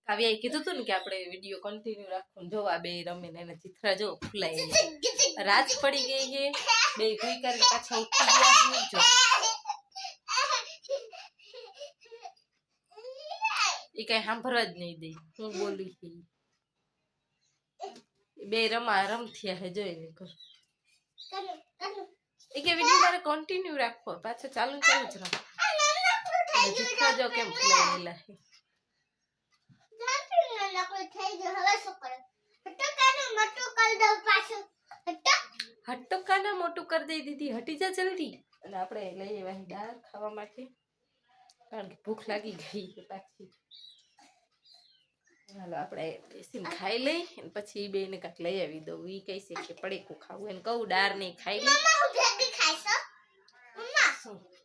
કાવ્યાએ કીધું તું ને કે આપણે વિડીયો કન્ટિન્યુ રાખવું જો આ બે રમે ને એને ચિત્રા જો ફૂલાઈ રાત પડી ગઈ છે બે ભૂઈ કરીને પાછા ઉઠી ગયા જો એ કઈ સાંભળવા જ નહીં દે હું બોલી બે રમથિયા હે જોઈને કર એ કે વિડીયો મારે કન્ટિન્યુ રાખવો પાછો ચાલુ જ રાખો ચિત્રા જો કેમ ફૂલાયેલા છે હટ્ટો કાના મોટું કરી દઈ દીધી હટી જા જલ્દી અને આપણે લઈ આવ્યા દાળ ખાવા માટે કારણ કે ભૂખ લાગી ગઈ છે પાછી હાલો આપણે બેસીને ખાઈ લઈ અને પછી બેને કાંઈક લઈ આવી દઉં એ કહી છે કે પડેકું ખાવું એને કહું દાળ નહીં ખાઈ લે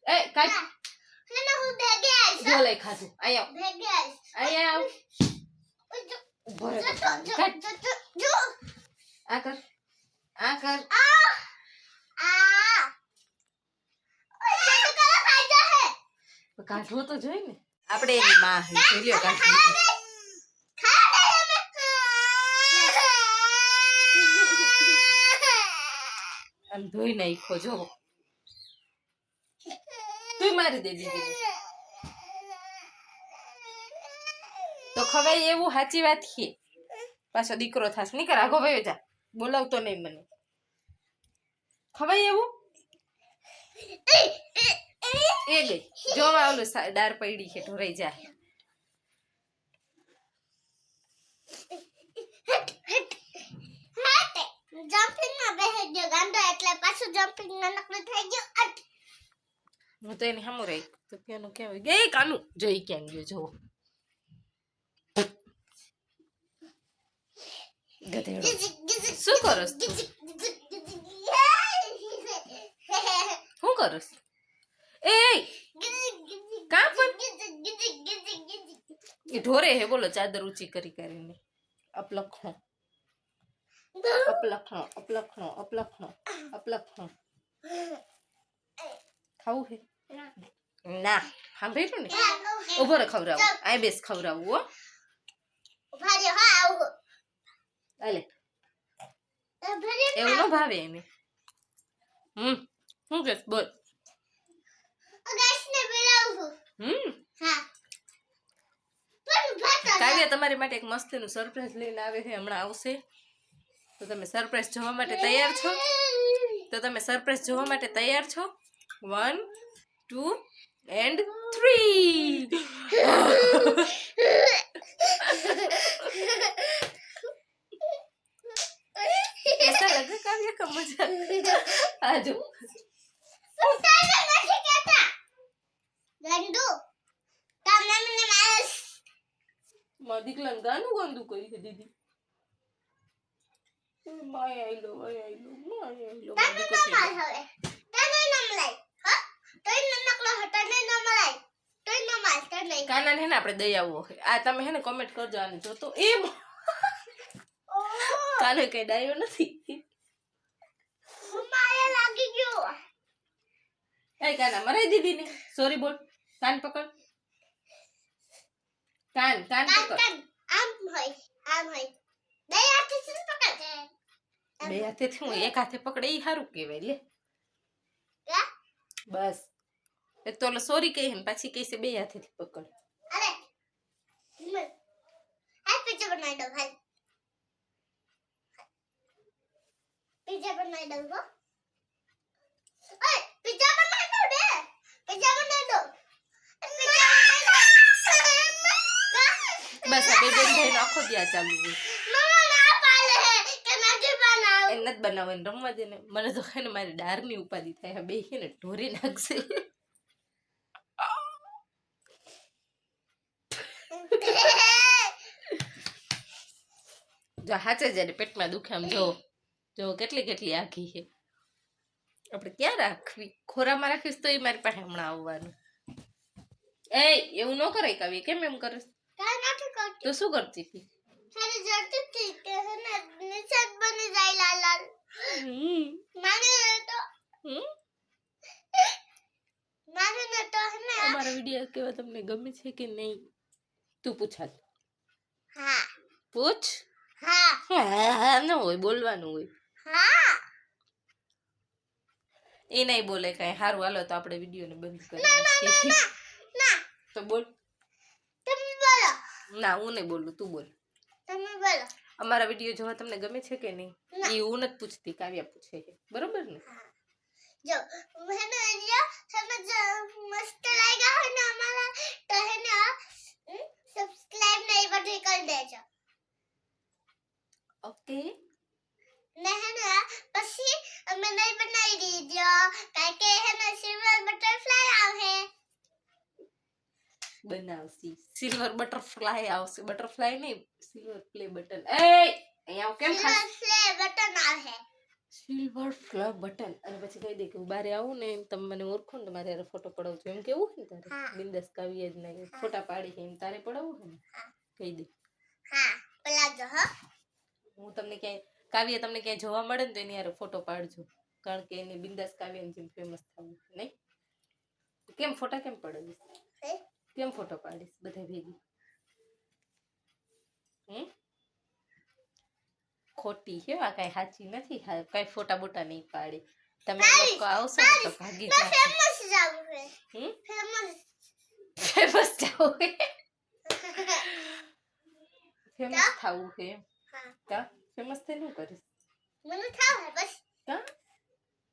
એ કાંઈ બોલે ખાધું અહીંયા આવ ઉભો રહે આ કર કાઢવો તો જોઈ ને આપણે એની માં લ્યો કાઢી આમ ધોઈ નાખો જો તું મારી દે દીધી તો ખવાય એવું સાચી વાત છે પાછો દીકરો થાસ નીકળ આગો ભાઈ જા બોલાવતો નહીં મને ખવાય એવું એ ગઈ જોવા ઓલું દાર પડી છે ઢોરાઈ જાય જમ્પિંગ માં બેસી ગયો ગાંડો એટલે પાછું જમ્પિંગ ના નકલું થઈ ગયું હું તો એની સામું રહી તો પેનું કેવું ગઈ કાનું જોઈ ક્યાં ગયો જોવો ગધેડો શું કરસ તું શું કરસ એ કા પણ એ ઢોરે હે બોલો ચાદર ઊંચી કરી કરીને અપલખણો ખાવું હે ના સાંભળ્યું ને ઉભો રે ખવડાવું આ બેસ ખવડાવું હો અલે એવું ન ભાવે એને શું કે બોલ કાવ્યા તમારી માટે એક મસ્તીનું સરપ્રાઈઝ લઈને આવે છે હમણાં આવશે તો તમે સરપ્રાઈઝ જોવા માટે તૈયાર છો વન 2 and 3 कैसा लगा काव्या का मजा आजो ગંદુ તમને મને માસ દીકલાને ગાનું ગંદુ કરી છે દીદી માય આઈલો કાના ને આપણે દઈ આવવો આ તમે હે ને કોમેન્ટ કરજો આને જો તો એમ કાને કઈ ડાયો નથી માયા લાગી ગયો એ કાના મરાઈ દીદી ને સોરી બોલ કાન પકડ કાન પકડ આમ હોય બે હાથેથી પકડ બે હાથેથી હું એક હાથે પકડે ઈ સારું કહેવાય લે બસ એક તો સોરી કહી ને પાછી કહી છે બે હાથેથી પકડ અરે આ પિઝા બનાવી દો ભાઈ પિઝા બનાવી દો હો ઓય પિઝા બનાવી દો બે પિઝા બનાવી દો બસ આ બે બેન ભાઈ આખો દિયા ચાલુ હોય મમ્મા ના પાડે કે નથી બનાવ એ નથી બનાવવાનું રમવા દે ને મને તો ખાને મારી ડારની ઉપાધિ થાય બે છે ને ઢોરી નાખશે જો હાચે જયારે પેટમાં દુખે આમ જો કેટલી આખી છે આપણે ક્યાં રાખવી ખોરામાં રાખીશ તો એ મારી પાસે હમણાં આવવાનું એ એવું ન કરાય કાવી કેમ એમ કરે તો શું કરતી હતી સારી જડતી હતી કે ને નિશાન બની જાય લાલ લાલ માને તો અમારા વિડિયો કેવા તમને ગમે છે કે નહીં તું પૂછાત હા પૂછ. હા હા ન હોય, બોલવાનું હોય. હા એ નહીં બોલે કઈ. સારું હાલો તો આપણે વિડીયોને બંધ કરી ના તો બોલ. તમે બોલો ના હું નહીં બોલું, તું બોલ. તમે બોલો અમારા વિડીયો જોવા તમને ગમે છે કે નહીં ના. એ હું નથી પૂછતી, કાવ્યા પૂછે છે, બરોબર ને? જો મને વિડિયો સમજ મસ્ત લાગ્યા હોય ને અમારા તો હે ને સબસ્ક્રાઇબ ને એ બધું કરી દેજો ઓકે. ને હે ને પછી અમે નહીં બનાવી દીધો કારણ કે હે ને સિલ્વર બટરફ્લાય આવે બનાવશી. સિલ્વર બટરફ્લાય આવશે. બટરફ્લાય નહીં, સિલ્વર પ્લે બટન. એ અહીંયા કેમ ખાસ સિલ્વર પ્લે બટન આવે સિલ્વર પ્લે બટન. અને પછી કહી દે કે હું બારે આવું ને તમે મને ઓળખો ને મારે હારે ફોટો પડાવજો એમ કેવું ને તારે? હા. બિંદાસ કાવ્ય જ નહીં ફોટા પાડી છે એમ તારે પડાવવું છે ને? હા. કહી દે. હા પલાજો હો હું તમને ક્યાંય કાવ્ય તમને ક્યાંય જોવા મળે ને તો એની હારે ફોટો પાડજો, કારણ કે એની બિંદાસ કાવ્યની જેમ ફેમસ થવું નહીં. કેમ ફોટા કેમ પડાવીશ? હે? કેમ ફોટો પાડીશ બધા ભેગી? ખોટી છે આ, કઈ સાચી નથી. કઈ ફોટા બોટા નહીં પાડે. તમે લોકો આવશો ને તો ભાગી જાવ. ફેમસ જાવું છે ફેમસ ફેમસ જાવ ફેમસ થવું છે એમ? હા કા ફેમસ થઈ શું કરીશ? મને થાવ હે બસ કા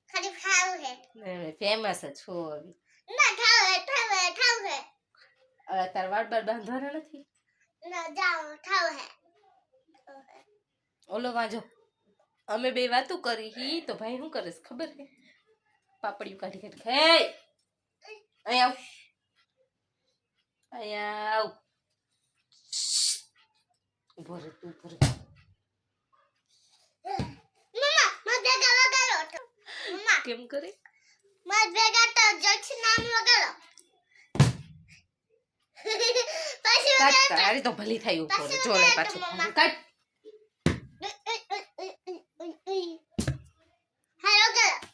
ખાલી ખાવ હે ફેમસ જ છો હવે. ના થાવ હે હવે તાર વાળ બાર બાંધવાના નથી? ના જાઓ થાવ હે ઓલો વાંજો અમે બે વાતું કરી હી તો ભાઈ શું કરે છે ખબર છે? પાપડિયું કાઢી કાઢી ખાય. અહીંયા આવ, અહીંયા આવ. ઉભો રે તું, ઉભો રે. મમ્મા માર ભેગા વગાડો મમ્મા કેમ કરે? માર ભેગા તો જક્ષ નામ વગાડો પછી કાટ તારી તો ભલી થાય ઉપર ચોલે પાછું કાટ. હાલો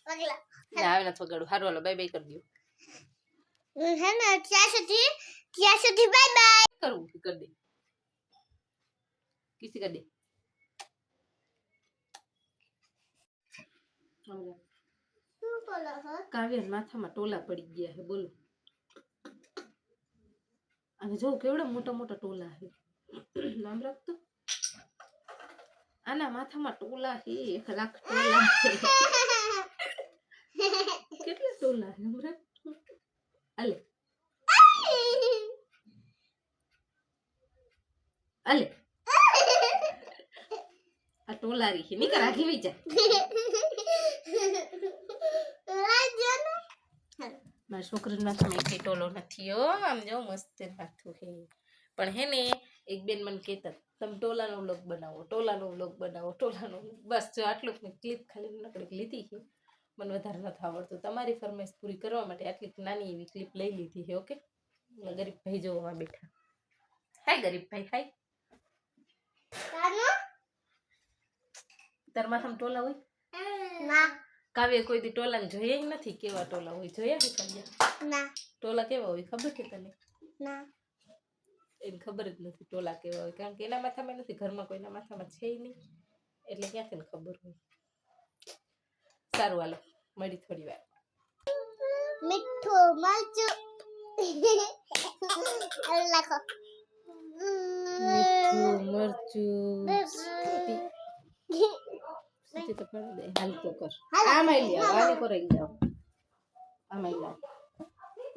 વગલા ના આવે નથી વગાડું. હારું હાલો બાય બાય કરી દો. હે ને ત્યાં સુધી બાય બાય કરવું કરી દે, કિસી કરી દે. શું બોલો હો કાવ્ય માથામાં ટોલા પડી ગયા છે, બોલો. અને જો કેવડા મોટા મોટા ટોલા છે. નામ રાખતો આના માથામાં ટોલા છે, 1 લાખ ટોલા છે. કેટલા ટોલા છે હમણાં? આલે આલે આ ટોલારી છે નીકળ આખી વઈ જા. મારા છોકરીના માથામાં એક ટોલો નથી હો. આમ જો મસ્ત માથું છે. પણ હે ને એક બેન મને કહેતા તમે ટોલાનો વ્લોગ બનાવો, ટોલાનો વ્લોગ બનાવો, ટોલાનો. બસ જો આટલું મેં ક્લિપ ખાલી નકડી લીધી છે. મને વધારે નથી આવડતું. તમારી ફરમાઈશ પૂરી કરવા માટે આટલી નાની એવી ક્લિપ લઈ લીધી છે. ઓકે ગરીબ ભાઈ જોવા બેઠા. હાય ગરીબ ભાઈ હાય. તાર માથામાં ટોલા હોય? ના કાવ્ય કોઈ દી ટોલાને જોયા નથી. કેવા ટોલા હોય જોયા છે કાવ્ય? ના ટોલા કેવા હોય ખબર છે તને? ના એને ખબર જ નથી ટોલા કેવા હોય, કારણ કે એના માથામાં નથી, ઘરમાં કોઈના માથામાં છે નહીં, એટલે ક્યાંથી ને ખબર હોય. સારું હાલો મળી થોડી વાર. મીઠું મરચું લખો મીઠું મરચું સીટી તો પડી દે. હાલ તો કર. આમાં લઈ આવો, આને કરાઈ જાઓ. આમાં લઈ આવો.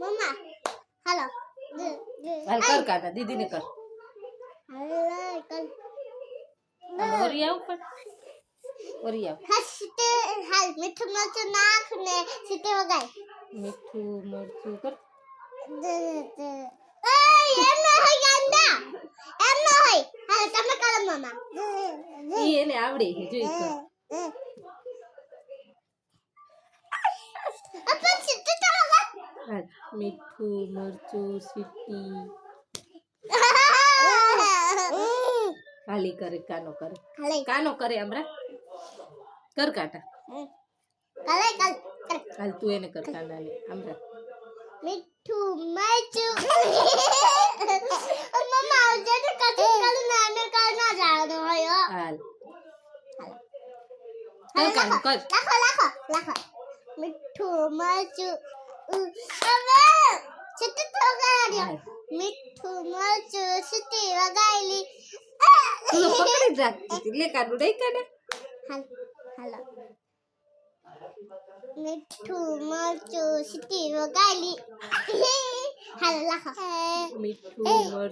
મમ્મા હાલો હાલ કર કાકા દીદીને કર. હાલો કલ આમાં ઓરી આવ પણ ઓરી આવ. હસતે હાલ મીઠું મરચું નાખ ને સીતે વગાય મીઠું મરચું કર. એમ ન હોય ગાંડા એમ ન હોય હાલ તમે કરો મમ્મા ઈ એને આવડે છે જોઈ કર. अपन સીતે તો વગા હાલ મીઠું મરચું સીટી હાલી કરે કાનો કરે હાલે કાનો કરે હમણાં કર કાટા. કાલે કલ હાલ તું એને કર કાના ને હમણાં. મીઠું મરચું મમ્મા આવજે તો કટ કર નાને કર કાન કર લાખો મીઠું મરચું હવે છૂટી તો ગાડ્યો મીઠું મરચું સીટી વગાડલી તું તો પકડી જ રાખતી હતી. લે કાઢું દઈ કાઢે હાલો મીઠું મરચું સીટી વગાડલી હાલો લાખો મીઠું